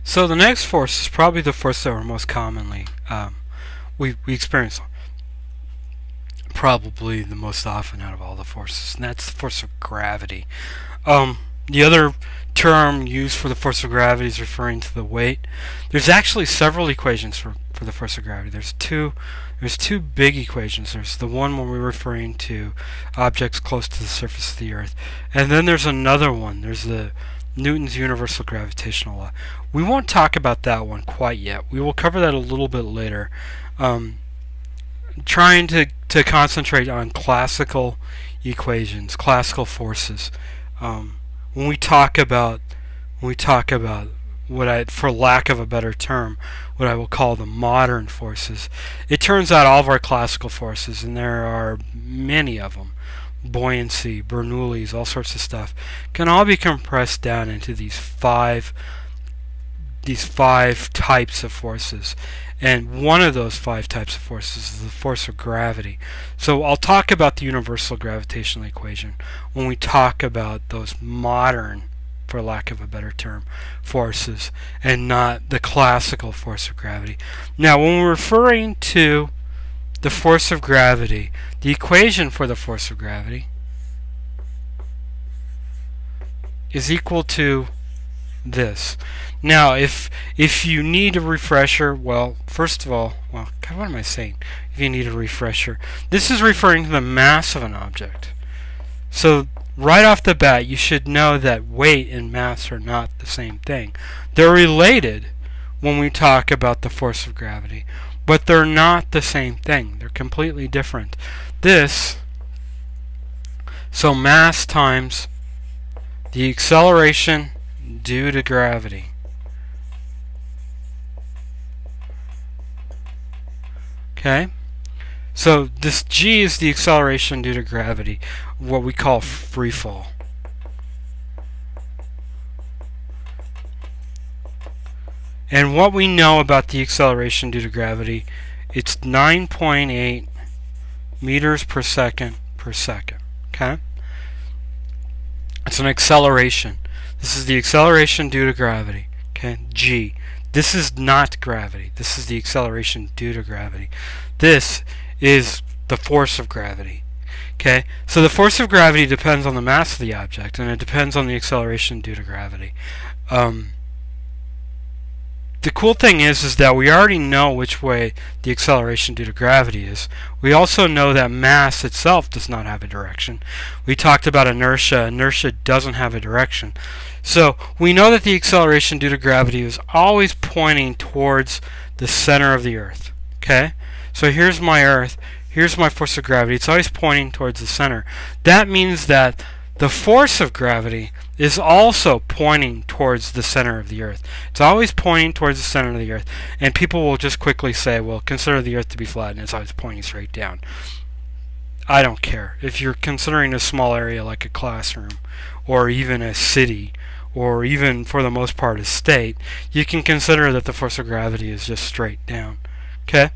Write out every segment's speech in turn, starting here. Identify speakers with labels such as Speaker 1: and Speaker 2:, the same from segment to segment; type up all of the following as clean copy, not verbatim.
Speaker 1: So the next force is probably the force that we're most commonly we experience probably the most often out of all the forces, and that's the force of gravity. The other term used for the force of gravity is referring to the weight. There's actually several equations for the force of gravity. There's two big equations. There's the one when we're referring to objects close to the surface of the Earth, and then there's another one. There's the Newton's universal gravitational law. We won't talk about that one quite yet. We will cover that a little bit later. Trying to concentrate on classical equations, classical forces. When we talk about what I, for lack of a better term, what I will call the modern forces, it turns out all of our classical forces, and there are many of them, buoyancy, Bernoulli's, all sorts of stuff, can all be compressed down into these five types of forces. And one of those 5 types of forces is the force of gravity. So I'll talk about the universal gravitational equation when we talk about those modern, for lack of a better term, forces, and not the classical force of gravity. Now, when we're referring to the force of gravity, the equation for the force of gravity is equal to this. Now, if you need a refresher, well, first of all, well, God, what am I saying? If you need a refresher, this is referring to the mass of an object. So right off the bat, you should know that weight and mass are not the same thing. They're related when we talk about the force of gravity, but they're not the same thing. They're completely different. So mass times the acceleration due to gravity. Okay? So this g is the acceleration due to gravity, what we call free fall. And what we know about the acceleration due to gravity, it's 9.8 meters per second per second. Okay? It's an acceleration. This is the acceleration due to gravity. Okay? G. This is not gravity. This is the acceleration due to gravity. This is the force of gravity. Okay? So the force of gravity depends on the mass of the object, and it depends on the acceleration due to gravity. The cool thing is that we already know which way the acceleration due to gravity is. We also know that mass itself does not have a direction. We talked about inertia. Inertia doesn't have a direction. So we know that the acceleration due to gravity is always pointing towards the center of the Earth. Okay? So here's my Earth. Here's my force of gravity. It's always pointing towards the center. That means that the force of gravity is also pointing towards the center of the Earth. It's always pointing towards the center of the Earth. And people will just quickly say, well, consider the Earth to be flat, and it's always pointing straight down. I don't care. If you're considering a small area like a classroom, or even a city, or even, for the most part, a state, you can consider that the force of gravity is just straight down. Okay?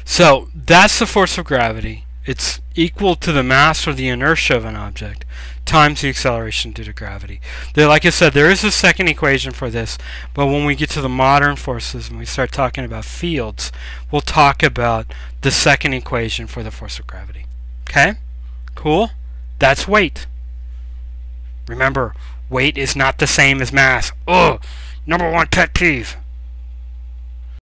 Speaker 1: So, that's the force of gravity. It's equal to the mass or the inertia of an object times the acceleration due to gravity. Like I said, there is a second equation for this, but when we get to the modern forces and we start talking about fields, we'll talk about the second equation for the force of gravity. Okay? Cool? That's weight. Remember, weight is not the same as mass. Ugh! #1 pet peeve.